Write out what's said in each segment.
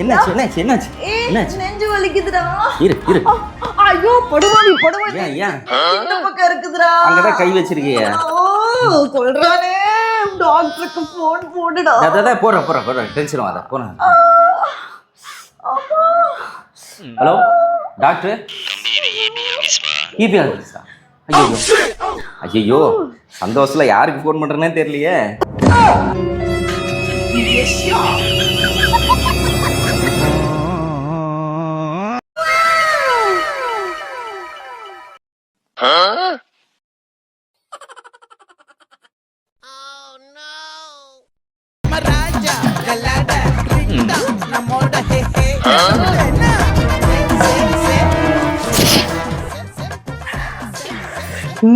என்னாச்சு என்னாச்சு என்னாச்சு என்னாச்சு? நெஞ்சு வலிக்குதுடா. இரு ஐயோ படுவாவி ஏன் இந்த பக்கம் இருக்குதுடா. அங்கதான் கை வச்சிருக்கிய. ஓ கொல்றானே. டாக்டருக்கு ஃபோன் போடுடா. அதான் போறேன் டென்ஷன் ஆகாத போறேன். Hello doctor. இபி ஆஃபீஸா? ஐயோ சந்தோஷத்துல யாருக்கு ஃபோன் பண்றேன்னே தெரியலையே.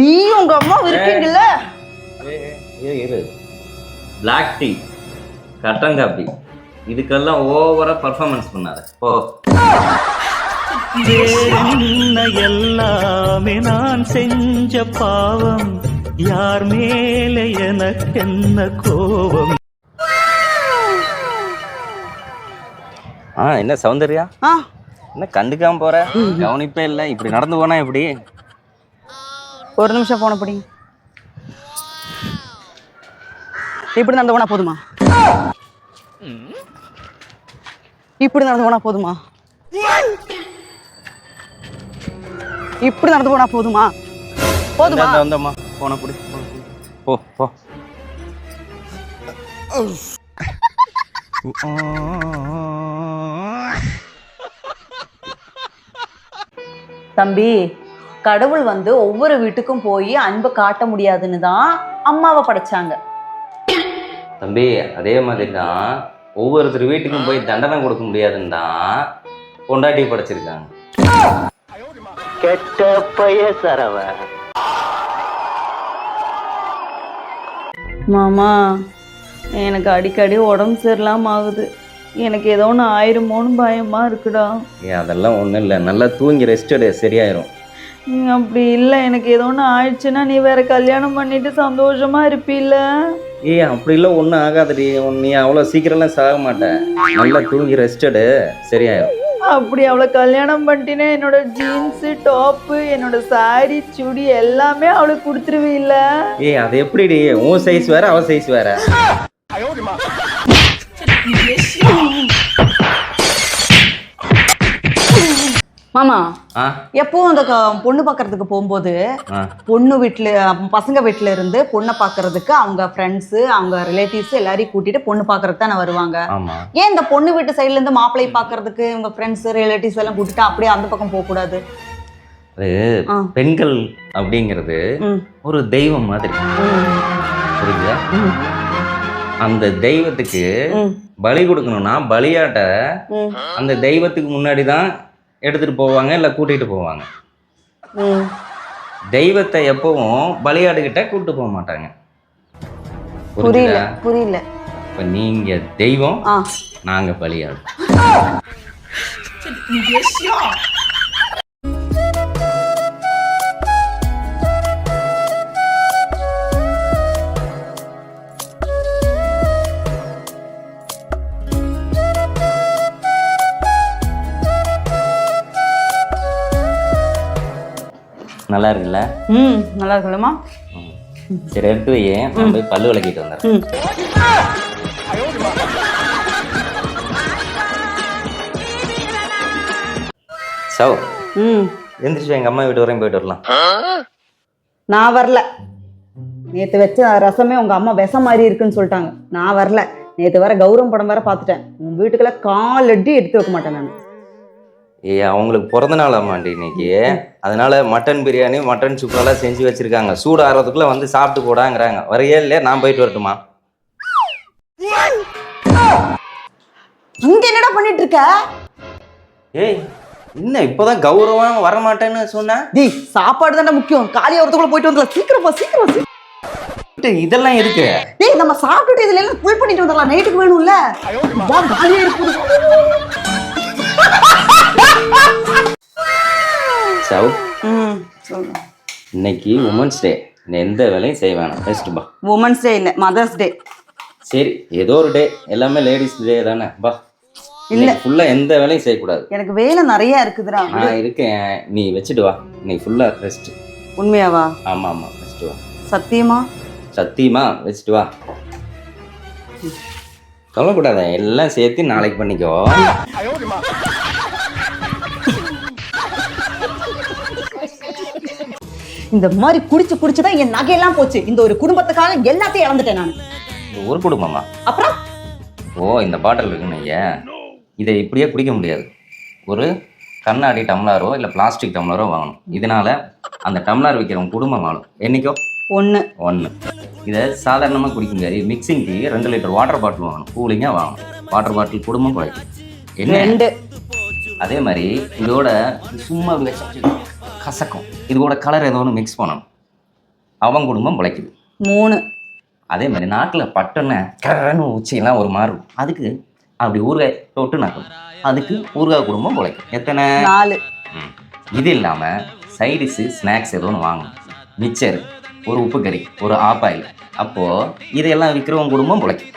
நீ உங்க அம்மா இருக்கீங்கல்ல. இரு பிளாக் டீ கட்டன் காப்பி இதுக்கெல்லாம் ஓவரா பர்ஃபார்மன்ஸ் பண்ணாத போ. எல்லாமே நான் செஞ்ச பாவம் யார் மேல எனக்கு என்ன கோபம். என்ன சௌந்தர்யா என்ன கண்டுக்காம போற? கவனிப்பே இல்லை. இப்படி நடந்து போனா எப்படி? ஒரு நிமிஷம் போன பிடிங்க. இப்படி நடந்து போனா போதுமா? இப்படி நடந்து போனா போதுமா? இப்படி நடந்து போனா போதுமா? போதுமா? வந்தம்மா போன பிடி போ போ. தம்பி கடவுள் வந்து ஒவ்வொரு வீட்டுக்கும் போய் அன்பை காட்ட முடியாதுன்னு தான் அம்மாவை படைச்சாங்க. தம்பி அதே மாதிரி தான் ஒவ்வொருத்தர் வீட்டுக்கும் போய் தண்டனை கொடுக்க முடியாதுன்னு தான் பொண்டாட்டி படைச்சிருக்காங்க. கெட்ட பைய சரவ. மாமா எனக்கு அடிக்கடி உடம்பு சரியில்லாம ஆகுது. எனக்கு ஏதோ ஒன்று ஆயிருமோன்னு பயமா இருக்குடா. அதெல்லாம் ஒன்றும் இல்லை. நல்லா தூங்கி ரெஸ்ட் எடு சரியாயிரும். அப்படி இல்லை, எனக்கு ஏதோ ஒன்று ஆயிடுச்சுன்னா நீ வேற கல்யாணம் பண்ணிட்டு சந்தோஷமா இருப்பீல்ல? அப்படி இல்லை ஒன்றும் ஆகாதடி. நீ அவ்வளோ சீக்கிரம்லாம் சாக மாட்டேன். நல்லா தூங்கி ரெஸ்ட் எடு சரியாயிரும். அப்படி அவளை கல்யாணம் பண்ணிட்டேன்னா என்னோட ஜீன்ஸு டாப்பு என்னோட சாரி சுடி எல்லாமே அவளுக்கு கொடுத்துருவீல்ல? அது எப்படிடி? உன் சைஸ் வேற அவ சைஸ் வேற. மாமா எப்பவும் அந்த பொண்ணு பாக்குறதுக்கு போகும்போது பொண்ணு வீட்டுல பசங்க வீட்டுல இருந்து பொண்ணை பாக்குறதுக்கு அவங்க ஃப்ரெண்ட்ஸ் அவங்க ரிலேட்டிவ்ஸ் எல்லாரையும் கூட்டிட்டு பொண்ணு பாக்குறதுக்கு தானே வருவாங்க. ஏன் இந்த பொண்ணு வீட்டு சைட்ல இருந்து மாப்பிள்ளை பாக்குறதுக்கு இவங்க ஃப்ரெண்ட்ஸ் ரிலேட்டிவ்ஸ் எல்லாம் கூட்டிட்டு அப்படியே அந்த பக்கம் போக கூடாது? பெண்கள் அப்படிங்கிறது ஒரு தெய்வம் மாதிரி புரியுதா? அந்த தெய்வத்துக்கு பலி கொடுக்கணும்னா பலியாட்ட அந்த தெய்வத்துக்கு முன்னாடி தான் எடுத்துட்டு போவாங்க இல்ல கூட்டிட்டு போவாங்க. தெய்வத்தை எப்பவும் பலியாடுகிட்ட கூட்டு போக மாட்டாங்க. புரியல. இப்ப நீங்க தெய்வம் நாங்க பலியாடு. நல்லா இருக்குல்ல? நல்லா இருக்குல்லம்மா. சரி எடுத்து வையே, நான் போய் பல்லு விளக்கிட்டு வந்துடுறேன். சௌ எந்திரிச்சு எங்க அம்மா வீட்டு வரையும் போயிட்டு வரலாம். நான் வரல. நேத்து வச்ச ரசமே உங்க அம்மா விஷம் மாதிரி இருக்குன்னு சொல்லிட்டாங்க. நான் வரல. நேத்து வேற கௌரவம் படம் வேற பாத்துட்டேன். உன் வீட்டுக்குள்ள கால் அடி எடுத்து வைக்க மாட்டேன் நான். அவங்களுக்கு பிறந்த நாள் ஆமாண்டி இன்னைக்கு. அதனால மட்டன் பிரியாணி மட்டன் சூப்பரெல்லாம் செஞ்சு வச்சிருக்காங்க. சூடு ஆறதுக்குள்ள வந்து சாப்பிட்டு போடாங்கிறாங்க. வரையே இல்லையா? நான் போயிட்டு வரட்டுமா? இங்க என்னடா பண்ணிட்டு இருக்க? என்ன இப்பதான் கௌரவம் வரமாட்டேன்னு சொன்ன? சாப்பாடு தானே முக்கியம். காலியா ஒருத்தக்குள்ள போயிட்டு வந்துடலாம். சீக்கிரம் இதெல்லாம் இருக்கு. நம்ம சாப்பிட்டுட்டு இதுல எல்லாம் ஃபுல் பண்ணிட்டு வந்துடலாம். நைட்டுக்கு வேணும்ல. காலியா இருக்கு. இன்னைக்கு உமன்ஸ் டே. எந்த வேலையும் செய்ய வேணாம். பெஸ்ட் பா. உமன்ஸ் டே இல்ல, மதர்ஸ் டே. சரி ஏதோ ஒரு டே. எல்லாமே லேடிஸ் டே தானே. பா இல்ல ஃபுல்லாக எந்த வேலையும் செய்யக்கூடாது. எனக்கு வேலை நிறைய இருக்குதுடா. நான் இருக்கேன், நீ வச்சுட்டு வா. நீ ஃபுல்லாக ரெஸ்ட். உண்மையாவா? ஆமாம் ஆமாம், வச்சுட்டு வா. சத்தியமா? சத்தியமா வச்சுட்டு வா. சொல்லக்கூடாத, எல்லாம் சேர்த்து நாளைக்கு பண்ணிக்கோ. இந்த மாதிரி குடிச்சுதான் என் நகையெல்லாம் போச்சு. இந்த ஒரு குடும்பத்துக்காக எல்லாத்தையும் இழந்துட்டேன் நான். இது ஒரு குடும்பமா? அப்புறம் இந்த பாட்டில் இருக்குன்னு ஐயா, இதை இப்படியே குடிக்க முடியாது. ஒரு கண்ணாடி டம்ளரோ இல்லை பிளாஸ்டிக் டம்ளரோ வாங்கணும். இதனால அந்த டம்ளர் விற்கிறவங்க குடும்பம் வாழும். என்னைக்கோ ஒன்று. இதை சாதாரணமாக குடிக்க முடியாது. Mixing tea 2 litre water bottle வாங்கணும். கூலிங்காக வாங்கணும். வாட்டர் பாட்டில் குடும்பம் குறைக்கும். என்ன அதே மாதிரி இதோட சும்மா கசக்கும். இதோட கலர் ஏதோ ஒன்று மிக்ஸ் பண்ணணும். அவன் குடும்பம் பிழைக்குது. 3. அதே மாதிரி நாட்டில் பட்டுன்னு கரன்னு உச்சியெல்லாம் ஒரு மாதிரி இருக்கும். அதுக்கு அப்படி ஊறுகாய் தொட்டு நாக்கணும். அதுக்கு ஊறுகாய் குடும்பம் பிழைக்கும். எத்தனை? 4. இது இல்லாமல் சைடிஷு ஸ்நாக்ஸ் ஏதோ ஒன்று வாங்கணும். மிக்சர், ஒரு உப்பு கறி, ஒரு ஆப்பாயில். அப்போது இதையெல்லாம் விற்கிறவங்க குடும்பம் பிழைக்கும்.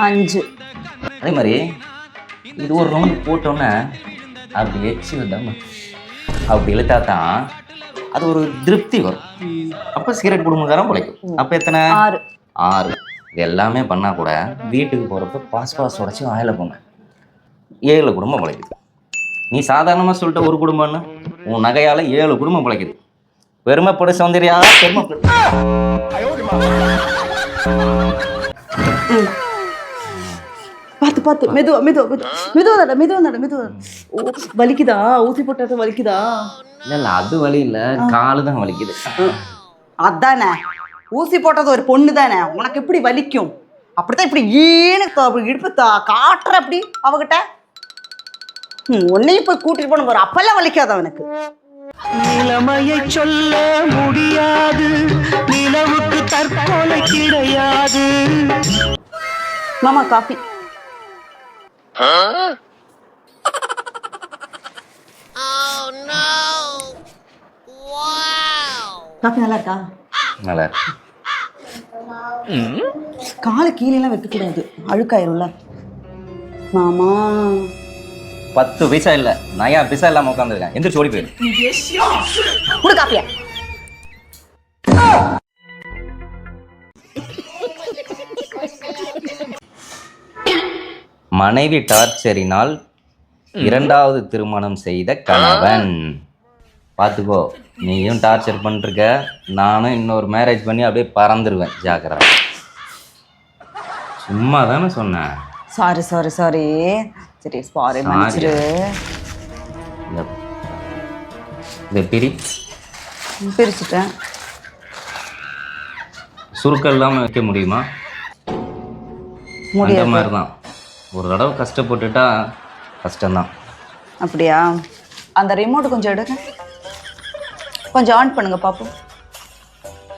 5. அதே மாதிரி இது ஒரு ரவுண்டு போட்டோன்னே அப்படி வச்சு அப்படி இழுத்தா தான் அது ஒரு திருப்தி வரும். அப்போ சிகரெட் குடும்பக்காரன் பிழைக்கும். அப்போ எத்தனை? 6. இது எல்லாமே பண்ணால் கூட வீட்டுக்கு போகிறப்ப பாஸ் உடச்சி வாயில போங்க. 7 குடும்பம் பிழைக்குது. நீ சாதாரணமாக சொல்லிட்ட ஒரு குடும்பம்னு உன் நகையால் 7 குடும்பம் பிழைக்குது. பெருமைப்பட சௌந்தர்யா, பெருமைப்படு. பார்த்து மெதுவா. வலிக்குதா? ஊசி போட்டது வலிக்குதா? இல்லை அது வலி இல்லை, காலு தான் வலிக்குது. அதானே, ஊசி போட்டது ஒரு பொண்ணு தானே, உனக்கு எப்படி வலிக்கும்? அப்படித்தான் இப்படி இடுப்பு காட்டுற அப்படி அவகிட்ட. உன்னையும் போய் கூட்டிட்டு போன போற, அப்பெல்லாம் வலிக்காத அவனுக்கு. நிலைமையை சொல்ல முடியாது, நிலவுக்கு தற்கொலை கிடையாது. மாமா காஃபி. காஃபி நல்லா இருக்கா? நல்லா. காலை கீழெல்லாம் வைக்க கூடாது, அழுக்காயிரும்ல மாமா. 10 பைசா இல்லை, நயா பைசா இல்லாமல் உட்காந்துருக்கேன். எந்திரிச்சு ஓடி போயிரு. குடு காப்பியா. மனைவி டார்ச்சரினால் 2வது திருமணம் செய்த கணவன். பார்த்துக்கோ, நீயும் டார்ச்சர் பண்ணிருக்க, நானும் இன்னொரு மேரேஜ் பண்ணி அப்படியே பறந்துருவேன். ஜாக்கிரதை. சும்மா தானே சொன்னேன். சாரி சரி சாரி, மன்னிச்சிரு. இந்த பிரிச்சுட்டேன். சுருக்கம் இல்லாமல் வைக்க முடியுமா? அந்த மாதிரி தான். ஒரு தடவை கஷ்டப்பட்டுட்டா கஷ்டம்தான். அப்படியா? அந்த ரிமோட் கொஞ்சம் எடுங்க, கொஞ்சம் ஆன் பண்ணுங்க பாப்போம்.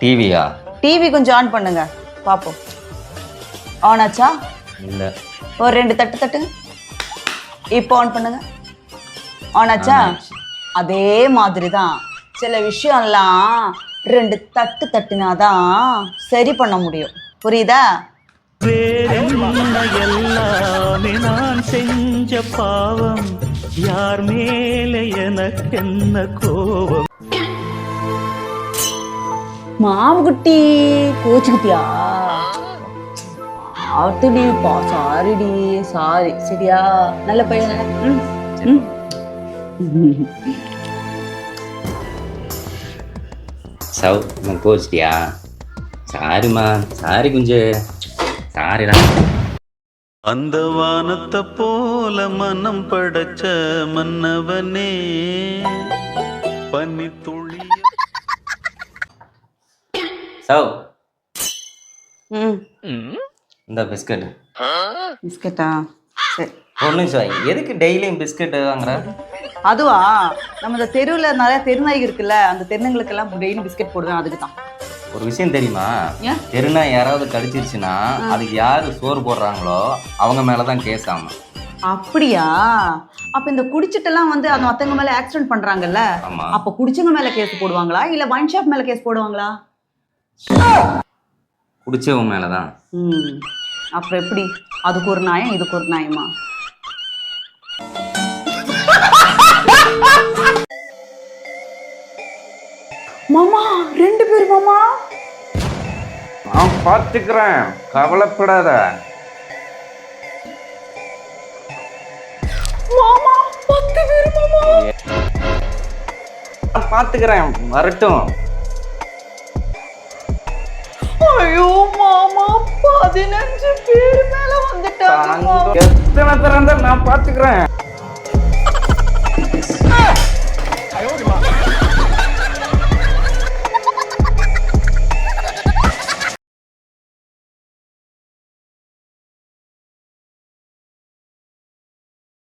டிவியா? டிவி கொஞ்சம் ஆன் பண்ணுங்க பாப்போம். ஆன் ஆச்சா? இல்லை. ஒரு 2 தட்டு. இப்போ ஆன் பண்ணுங்க. ஆன் ஆச்சா? அதே மாதிரி தான் சில விஷயம்லாம் 2 தட்டு தட்டினாதான் சரி பண்ண முடியும். புரியுதா? எல்லாமே நான் செஞ்ச பாவம், யார் மேல எனக்கு என்ன கோபம். மாவுக்குட்டி கோச்சுக்கிட்டியா? ஆத்துடி சாரிடி, சாரி. சரியா? நல்ல பையன். கோச்சிட்டியா? சாரிம்மா, சாரி குஞ்சு, சாரிடா. அந்த வானத்தை போல மனம் படைச்ச மன்னவனே, பனி துளி. இந்த பிஸ்கட். பிஸ்கட்டா? சரி. ஒன்று சார், எதுக்கு டெய்லியும் பிஸ்கட் வாங்குற? அதுவா, நம்ம இந்த தெருவில் நிறைய தெருநாய்கள் இருக்குல்ல, அந்த தெருநாய்களுக்கெல்லாம் டெய்லி பிஸ்கட் போடுவேன். அதுக்கு தான். ஒரு விஷயம் தெரியுமா? தெருநாய் யாராவது கடிச்சிருச்சுன்னா அதுக்கு யாரு சோறு போடுறாங்களோ அவங்க மேலதான் கேஸ் ஆகும். அப்படியா? அப்ப இந்த குடிச்சிட்டெல்லாம் வந்து அந்த மத்தவங்க மேல ஆக்சிடென்ட் பண்றாங்கல்ல, அப்ப குடிச்சவங்க மேல கேஸ் போடுவாங்களா இல்ல வைன் ஷாப் மேல கேஸ் போடுவாங்களா? குடிச்சவங்க மேலதான். அப்புறம் எப்படி? அதுக்கு ஒரு நியாயம், இதுக்கு ஒரு நியாயமா? மாமா 2 பேர் மாமா. நான் பார்த்துக்கிறேன், கவலைப்படாத. மாமா 10 பேர் மாமா. நான் பார்த்துக்கிறேன், வரட்டும். ஐயோ மாமா 15 பேர் மேல வந்துட்டாங்க. எத்தனை பேர் இருந்தாலும் நான் பார்த்துக்கிறேன்.